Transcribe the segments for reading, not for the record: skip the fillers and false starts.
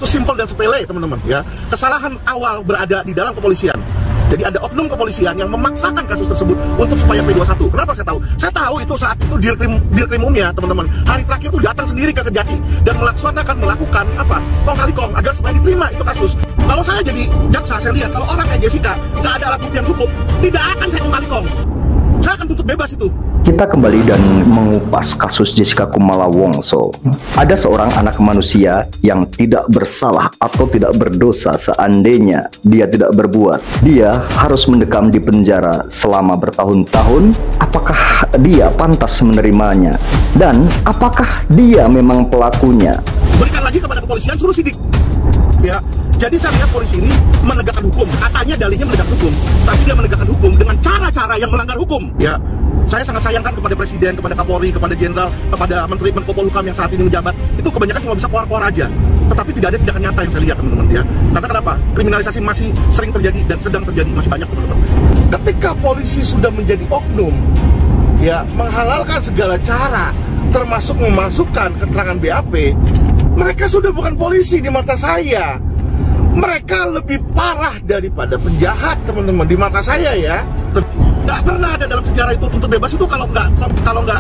Sesimpel dan sepele, teman-teman, ya. Kesalahan awal berada di dalam kepolisian. Jadi ada oknum kepolisian yang memaksakan kasus tersebut untuk supaya P21. Kenapa saya tahu? Saya tahu itu saat itu Dirkrimumnya, teman-teman, hari terakhir itu datang sendiri ke Kejati dan melakukan apa? Kong kali kong agar supaya diterima itu kasus. Kalau saya jadi jaksa, saya lihat kalau orang kayak Jessica nggak ada alat bukti yang cukup, tidak akan saya kong kali kong. Saya akan tuntut bebas itu. Kita kembali dan mengupas kasus Jessica Kumala Wongso. Ada seorang anak manusia yang tidak bersalah atau tidak berdosa seandainya dia tidak berbuat. Dia harus mendekam di penjara selama bertahun-tahun. Apakah dia pantas menerimanya? Dan apakah dia memang pelakunya? Berikan lagi kepada kepolisian, suruh sidik. Ya, jadi saya lihat polisi ini menegakkan hukum. Katanya dalihnya menegakkan hukum, tapi dia menegakkan hukum dengan cara-cara yang melanggar hukum. Ya, saya sangat sayangkan kepada Presiden, kepada Kapolri, kepada Jenderal, kepada Menteri Menko Polhukam yang saat ini menjabat. Itu kebanyakan cuma bisa keluar-keluar aja. Tetapi tidak ada tindakan nyata yang saya lihat, teman-teman, ya. Karena kenapa? Kriminalisasi masih sering terjadi dan sedang terjadi, masih banyak, teman-teman. Ketika polisi sudah menjadi oknum, ya, menghalalkan segala cara, termasuk memasukkan keterangan BAP, mereka sudah bukan polisi di mata saya. Mereka lebih parah daripada penjahat, teman-teman, di mata saya, ya. Nggak pernah ada dalam sejarah itu tuntut bebas itu kalau nggak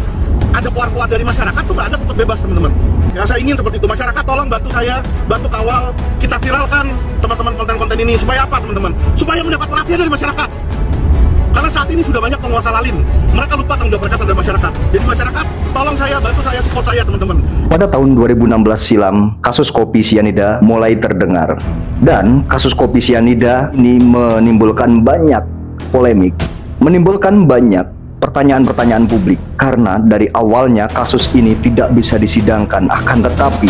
ada keluar-keluar dari masyarakat tuh nggak ada tuntut bebas, teman-teman. Ya, saya ingin seperti itu. Masyarakat tolong bantu saya, bantu kawal, kita viralkan teman-teman konten-konten ini. Supaya apa, teman-teman? Supaya mendapat perhatian dari masyarakat. Karena saat ini sudah banyak penguasa lalin. Mereka lupa tanggung jawab mereka terhadap masyarakat. Jadi masyarakat, tolong saya, bantu saya, support saya, teman-teman. Pada tahun 2016 silam, kasus kopi sianida mulai terdengar. Dan kasus kopi sianida ini menimbulkan banyak polemik, menimbulkan banyak pertanyaan-pertanyaan publik. Karena dari awalnya kasus ini tidak bisa disidangkan, akan tetapi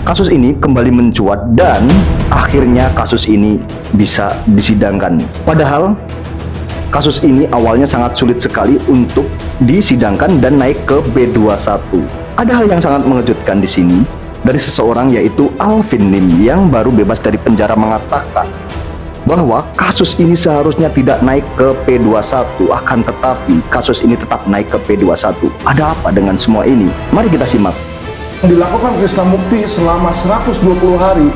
kasus ini kembali mencuat dan akhirnya kasus ini bisa disidangkan. Padahal kasus ini awalnya sangat sulit sekali untuk disidangkan dan naik ke B21. Ada hal yang sangat mengejutkan di sini dari seseorang yaitu Alvin Lim yang baru bebas dari penjara mengatakan bahwa kasus ini seharusnya tidak naik ke P21, akan tetapi kasus ini tetap naik ke P21. Ada apa dengan semua ini? Mari kita simak. Dilakukan Krisnamukti selama 120 hari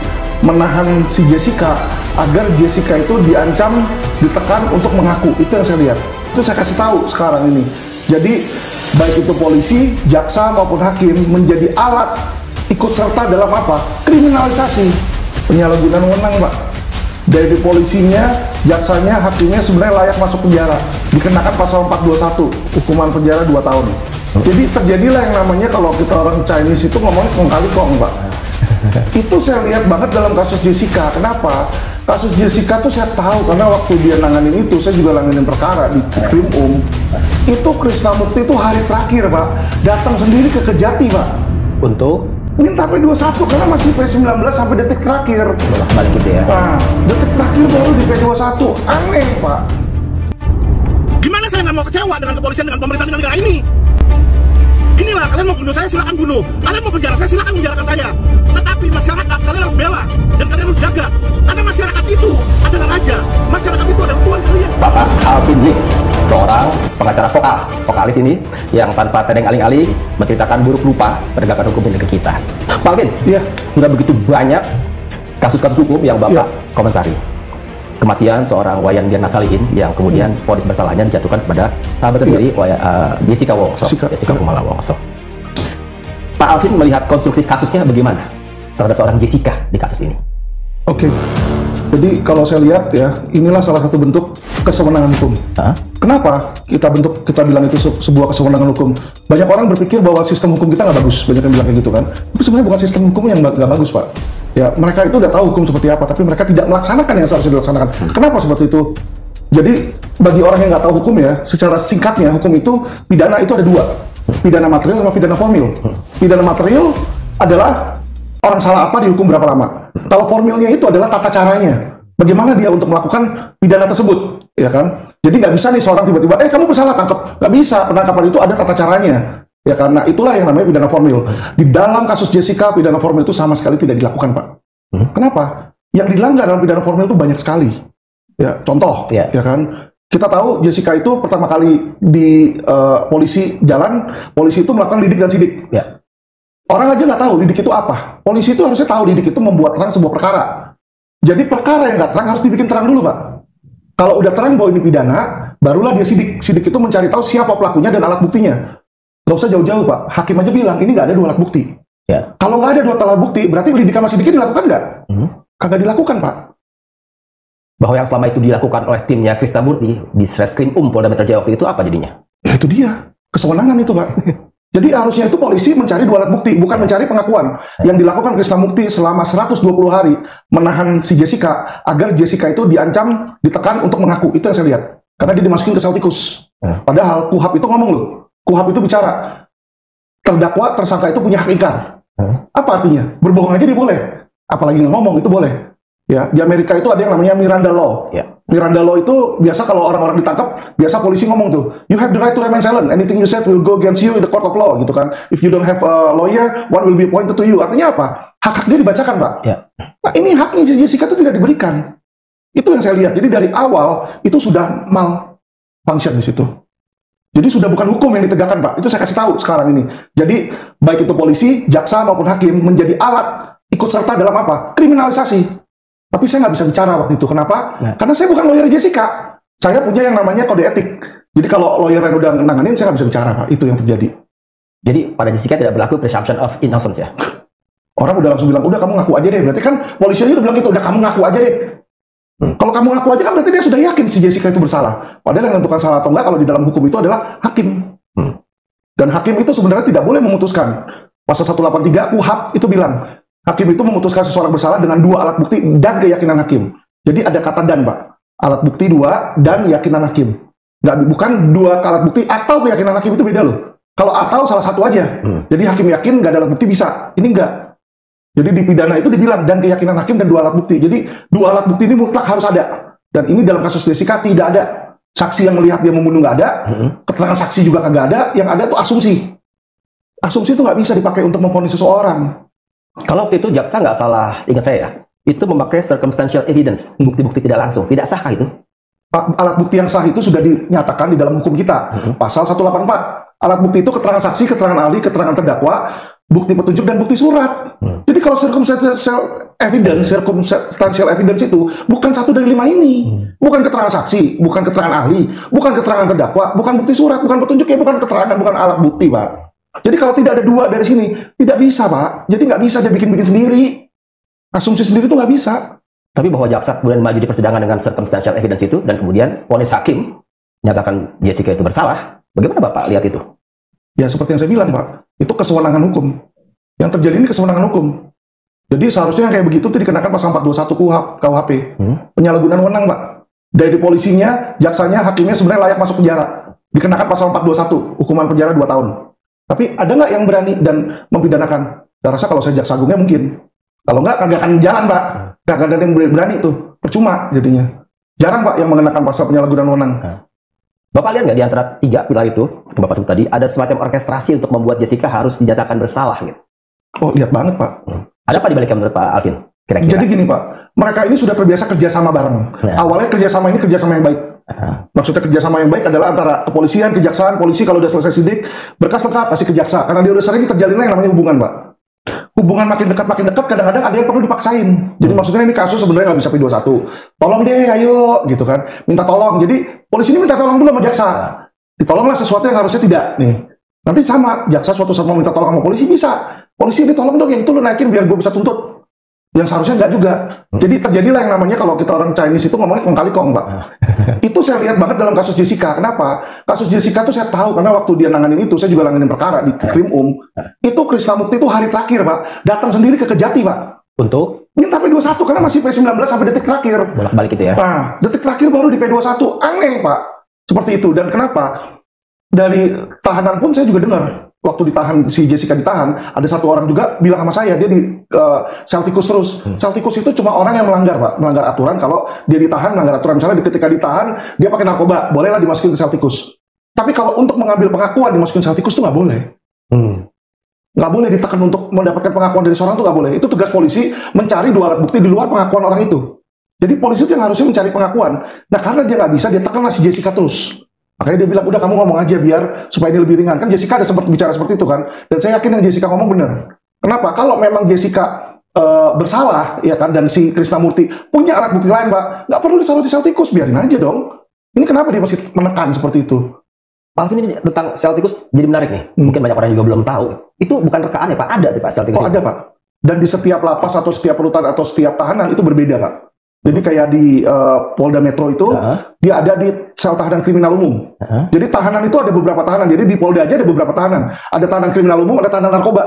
menahan si Jessica agar Jessica itu diancam, ditekan untuk mengaku. Itu yang saya lihat. Itu saya kasih tahu sekarang ini. Jadi baik itu polisi, jaksa maupun hakim menjadi alat ikut serta dalam apa? Kriminalisasi, penyalahgunaan wewenang, Pak. Dari polisinya, jaksanya, hakimnya sebenarnya layak masuk penjara. Dikenakan pasal 421, hukuman penjara 2 tahun. Jadi terjadilah yang namanya kalau kita orang Chinese itu ngomongnya kong kali kong, Pak. Itu saya lihat banget dalam kasus Jessica. Kenapa? Kasus Jessica tuh saya tahu karena waktu dia nanganin itu, saya juga nanganin perkara di Krim Itu Krisnamukti itu hari terakhir, Pak, datang sendiri ke Kejati, Pak, untuk minta P21 karena masih P19 sampai detik terakhir. balik gitu ya. Nah, detik terakhir baru di P21. Aneh, Pak. Gimana saya nggak mau kecewa dengan kepolisian, dengan pemerintah, dengan negara ini? Inilah, kalian mau bunuh saya, silakan bunuh. Kalian mau penjara saya, silakan penjarakan saya. Tetapi masyarakat, kalian harus bela. Dan kalian harus jaga. Karena masyarakat itu adalah raja. Masyarakat itu adalah Tuhan kalian. Bapak Alvin Lim, seorang pengacara vokalis ini yang tanpa tedeng alih-alih menceritakan buruk rupa penegakan hukum di negeri kita. Pak Alvin, Iya. sudah begitu banyak kasus-kasus hukum yang Bapak komentari. Kematian seorang Wayan Mirna Salihin yang kemudian vonis bersalahnya dijatuhkan kepada sahabat sendiri Jessica Wongso, Jessica Kumala Wongso. Pak Alvin melihat konstruksi kasusnya bagaimana terhadap seorang Jessica di kasus ini? Oke. Jadi kalau saya lihat ya, inilah salah satu bentuk kesewenangan hukum. Kenapa kita bilang itu sebuah kesewenangan hukum? Banyak orang berpikir bahwa sistem hukum kita nggak bagus, banyak yang bilang kayak gitu kan. Tapi sebenarnya bukan sistem hukum yang nggak bagus, Pak. Ya, mereka itu udah tahu hukum seperti apa, tapi mereka tidak melaksanakan yang seharusnya dilaksanakan. Kenapa seperti itu? Jadi bagi orang yang nggak tahu hukum ya, secara singkatnya hukum itu pidana itu ada dua, pidana material sama pidana formil. Pidana material adalah orang salah apa dihukum berapa lama. Kalau formilnya itu adalah tata caranya, bagaimana dia untuk melakukan pidana tersebut, ya kan? Jadi nggak bisa nih seorang tiba-tiba, kamu bersalah, tangkap. Nggak bisa, penangkapan itu ada tata caranya. Ya karena itulah yang namanya pidana formil. Di dalam kasus Jessica, pidana formil itu sama sekali tidak dilakukan, Pak. Kenapa? Yang dilanggar dalam pidana formil itu banyak sekali. Ya, contoh, ya kan? Kita tahu Jessica itu pertama kali di polisi jalan, polisi itu melakukan lidik dan sidik. Orang aja nggak tahu lidik itu apa. Polisi itu harusnya tahu lidik itu membuat terang sebuah perkara. Jadi perkara yang nggak terang harus dibikin terang dulu, Pak. Kalau udah terang bahwa ini pidana, barulah dia sidik. Sidik itu mencari tahu siapa pelakunya dan alat buktinya. Nggak usah jauh-jauh, Pak. Hakim aja bilang, ini nggak ada 2 alat bukti. Ya. Kalau nggak ada 2 alat bukti, berarti lidikan sama sidiknya dilakukan nggak? Kagak dilakukan, Pak. Bahwa yang selama itu dilakukan oleh timnya Krisnamurti di Reskrim Polda Metro Jaya waktu itu apa jadinya? Ya itu dia. Kesewenangan itu, Pak. Jadi harusnya itu polisi mencari 2 alat bukti, bukan mencari pengakuan. Yang dilakukan Krisnamurti selama 120 hari menahan si Jessica agar Jessica itu diancam, ditekan untuk mengaku. Itu yang saya lihat. Karena dia dimasukin ke sel tikus. Padahal KUHAP itu ngomong loh. KUHAP itu bicara terdakwa, tersangka itu punya hak ingkar. Apa artinya? Berbohong aja dia boleh. Apalagi nggak ngomong itu boleh. Ya, di Amerika itu ada yang namanya Miranda Law. Miranda Law itu biasa kalau orang-orang ditangkap, biasa polisi ngomong tuh, you have the right to remain silent. Anything you said will go against you in the court of law, gitu kan. If you don't have a lawyer, one will be appointed to you. Artinya apa? Hak-hak dia dibacakan, Pak. Nah, ini haknya Jessica itu tidak diberikan. Itu yang saya lihat. Jadi dari awal itu sudah malfunction di situ. Jadi sudah bukan hukum yang ditegakkan, Pak. Itu saya kasih tahu sekarang ini. Jadi baik itu polisi, jaksa maupun hakim menjadi alat ikut serta dalam apa? Kriminalisasi. Tapi saya nggak bisa bicara waktu itu. Kenapa? Karena saya bukan lawyer Jessica. Saya punya yang namanya kode etik. Jadi kalau lawyer yang udah nanganin, saya nggak bisa bicara, Pak. Itu yang terjadi. Jadi pada Jessica tidak berlaku presumption of innocence ya? Orang udah langsung bilang, udah kamu ngaku aja deh. Berarti kan polisi aja udah bilang gitu, udah kamu ngaku aja deh. Kalau kamu ngaku aja kan berarti dia sudah yakin si Jessica itu bersalah. Padahal yang menentukan salah atau enggak kalau di dalam hukum itu adalah hakim. Dan hakim itu sebenarnya tidak boleh memutuskan. Pasal 183 KUHAP itu bilang, hakim itu memutuskan seseorang bersalah dengan 2 alat bukti dan keyakinan hakim. Jadi ada kata dan, Pak. Alat bukti 2 dan keyakinan hakim. Bukan 2 alat bukti atau keyakinan hakim, itu beda loh. Kalau atau salah satu aja. Jadi hakim yakin nggak ada alat bukti bisa. Ini enggak. Jadi di pidana itu dibilang dan keyakinan hakim dan 2 alat bukti. Jadi 2 alat bukti ini mutlak harus ada. Dan ini dalam kasus Jessica tidak ada. Saksi yang melihat dia membunuh nggak ada. Keterangan saksi juga kagak ada. Yang ada itu asumsi. Asumsi itu nggak bisa dipakai untuk memvonis seseorang. Kalau waktu itu jaksa nggak salah, ingat saya ya, itu memakai circumstantial evidence, bukti-bukti tidak langsung. Tidak sahkah itu? Alat bukti yang sah itu sudah dinyatakan di dalam hukum kita. Pasal 184. Alat bukti itu keterangan saksi, keterangan ahli, keterangan terdakwa, bukti petunjuk, dan bukti surat. Jadi kalau circumstantial evidence itu bukan 1 dari 5 ini. Bukan keterangan saksi, bukan keterangan ahli, bukan keterangan terdakwa, bukan bukti surat, bukan petunjuk, ya bukan keterangan, bukan alat bukti, Pak. Jadi kalau tidak ada 2 dari sini, tidak bisa, Pak. Jadi nggak bisa dia bikin-bikin sendiri. Asumsi sendiri itu nggak bisa. Tapi bahwa jaksa kemudian maju di persidangan dengan circumstantial evidence itu, dan kemudian vonis hakim menyatakan Jessica itu bersalah, bagaimana Bapak lihat itu? Ya seperti yang saya bilang, Pak. Itu kesewenangan hukum. Yang terjadi ini kesewenangan hukum. Jadi seharusnya yang kayak begitu itu dikenakan pasal 421 KUHP. Penyalahgunaan wewenang, Pak. Dari polisinya, jaksanya, hakimnya sebenarnya layak masuk penjara. Dikenakan pasal 421, hukuman penjara 2 tahun. Tapi ada nggak yang berani dan mempidanakan? Saya rasa kalau saya jaksa agungnya mungkin. Kalau nggak, kagak akan jalan, Pak. Kagak ada yang berani tuh. Percuma jadinya. Jarang, Pak, yang mengenakan pasal penyalahgunaan wewenang. Bapak lihat nggak di antara 3 pilar itu, yang Bapak sebut tadi, ada semacam orkestrasi untuk membuat Jessica harus dinyatakan bersalah gitu? Oh, lihat banget, Pak. Ada apa di baliknya menurut Pak Alvin? Kira-kira. Jadi gini, Pak. Mereka ini sudah terbiasa kerjasama bareng. Awalnya kerjasama ini kerjasama yang baik. Maksudnya kerjasama yang baik adalah antara kepolisian, kejaksaan, polisi kalau udah selesai sidik, berkas lengkap kasih ke jaksa. Karena dia udah sering terjalinnya yang namanya hubungan, Pak. Hubungan makin dekat, kadang-kadang ada yang perlu dipaksain. Jadi maksudnya ini kasus sebenarnya nggak bisa P21. Tolong deh, ayo, gitu kan. Minta tolong. Jadi polisi ini minta tolong dulu sama jaksa. Ditolonglah sesuatu yang harusnya tidak. Nih. Nanti sama, jaksa suatu saat mau minta tolong sama polisi, bisa. Polisi ini tolong dong, yang itu lu naikin biar gue bisa tuntut. Yang seharusnya nggak juga. Jadi terjadilah yang namanya kalau kita orang Chinese itu ngomongnya kong kali kong, Pak. Itu saya lihat banget dalam kasus Jessica. Kenapa? Kasus Jessica tuh saya tahu karena waktu dia nanganin itu, saya juga nanganin perkara di Krim Itu Krisnamurti itu hari terakhir, Pak, datang sendiri ke Kejati, Pak. Untuk minta P21 karena masih P19 sampai detik terakhir. Bolak-balik itu ya. Nah, detik terakhir baru di P21. Aneh, Pak. Seperti itu. Dan kenapa? Dari tahanan pun saya juga dengar. Waktu ditahan, si Jessica ditahan, ada satu orang juga bilang sama saya, dia di sel tikus terus. Sel tikus itu cuma orang yang melanggar, Pak. Melanggar aturan. Kalau dia ditahan, melanggar aturan. Misalnya ketika ditahan, dia pakai narkoba, bolehlah dimasukin ke sel tikus. Tapi kalau untuk mengambil pengakuan dimasukin sel tikus itu nggak boleh. Nggak boleh ditekan untuk mendapatkan pengakuan dari seorang itu nggak boleh. Itu tugas polisi mencari 2 alat bukti di luar pengakuan orang itu. Jadi polisi itu yang harusnya mencari pengakuan. Nah karena dia nggak bisa, dia tekanlah si Jessica terus. Makanya dia bilang, udah kamu ngomong aja biar supaya ini lebih ringan. Kan Jessica ada sempat bicara seperti itu kan. Dan saya yakin yang Jessica ngomong benar. Kenapa? Kalau memang Jessica bersalah, ya kan, dan si Krisnamurti punya alat bukti lain, Pak, nggak perlu disaruti sel tikus, biarin aja dong. Ini kenapa dia masih menekan seperti itu? Pak Alvin, ini tentang sel tikus jadi menarik nih. Mungkin banyak orang juga belum tahu. Itu bukan rekaan ya Pak? Ada tuh Pak sel tikus. Oh, ada Pak. Dan di setiap lapas atau setiap rutan atau setiap tahanan itu berbeda Pak. Jadi kayak di Polda Metro itu, dia ada di sel tahanan kriminal umum. Jadi tahanan itu ada beberapa tahanan. Jadi di Polda aja ada beberapa tahanan. Ada tahanan kriminal umum, ada tahanan narkoba.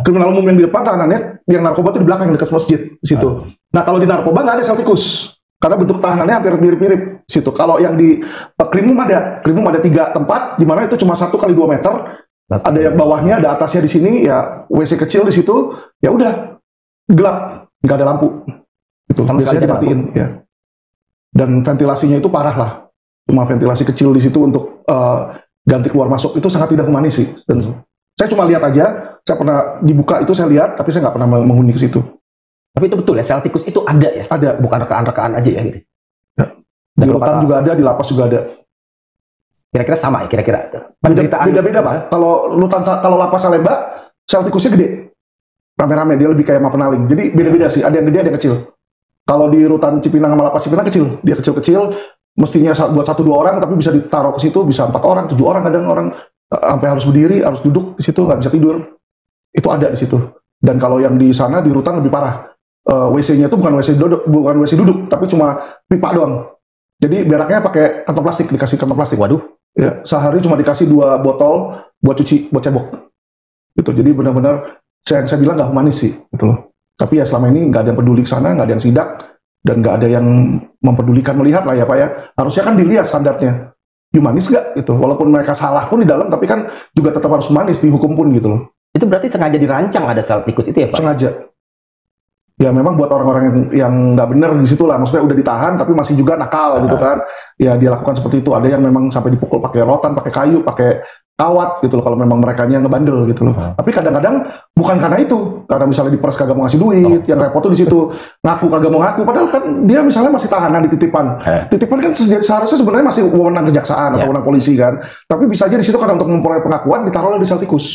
Kriminal umum yang di depan, tahanannya yang narkoba itu di belakang dekat masjid di situ. Nah kalau di narkoba nggak ada sel tikus. Karena bentuk tahanannya hampir mirip-mirip situ. Kalau yang di krimum ada 3 tempat, di mana itu cuma 1 kali 2 meter. Ada yang bawahnya, ada atasnya di sini, ya WC kecil di situ. Ya udah gelap, nggak ada lampu. Itu sama sekali dimatiin, ya. Dan ventilasinya itu parah lah. Cuma ventilasi kecil di situ untuk ganti keluar masuk itu sangat tidak humanis sih. Dan saya cuma lihat aja, saya pernah dibuka itu saya lihat, tapi saya nggak pernah menghuni ke situ. Tapi itu betul ya, sel tikus itu ada ya? Ada. Bukan rekaan-rekaan aja ya gitu? Ya. Di rutan juga ada, di lapas juga ada. Kira-kira sama ya, kira-kira? Beda-beda Pak. Kalau lapas Salemba, sel tikusnya gede. Rame-rame, dia lebih kayak mapenaling. Jadi beda-beda sih, ada yang gede, ada yang kecil. Kalau di rutan Cipinang sama lapas Cipinang kecil. Dia kecil-kecil, mestinya buat 1-2 orang, tapi bisa ditaruh ke situ, bisa 4 orang, 7 orang, kadang orang sampai harus berdiri, harus duduk di situ, nggak bisa tidur. Itu ada di situ. Dan kalau yang di sana, di rutan lebih parah. WC-nya itu bukan WC duduk, tapi cuma pipa doang. Jadi beraknya pakai kantong plastik, dikasih kantong plastik. Waduh. Ya, sehari cuma dikasih 2 botol buat cuci, buat cebok. Gitu. Jadi benar-benar saya bilang nggak humanis sih, gitu loh. Tapi ya selama ini nggak ada yang peduli ke sana, nggak ada yang sidak, dan nggak ada yang mempedulikan melihat lah ya Pak ya. Harusnya kan dilihat standarnya. Humanis nggak gitu. Walaupun mereka salah pun di dalam, tapi kan juga tetap harus humanis dihukum pun gitu loh. Itu berarti sengaja dirancang ada sel tikus itu ya Pak? Sengaja. Ya memang buat orang-orang yang nggak bener di situ lah, maksudnya udah ditahan tapi masih juga nakal gitu kan. Ya dia lakukan seperti itu. Ada yang memang sampai dipukul pakai rotan, pakai kayu, pakai kawat gitu loh kalau memang merekanya ngebandel gitu loh. Tapi kadang-kadang bukan karena itu, karena misalnya diperas kagak mau ngasih duit, yang repot tuh di situ ngaku kagak mau ngaku, padahal kan dia misalnya masih tahanan di titipan. Titipan kan seharusnya sebenarnya masih wewenang kejaksaan atau wewenang polisi kan. Tapi bisa aja di situ karena untuk memperoleh pengakuan ditaruh di sel tikus.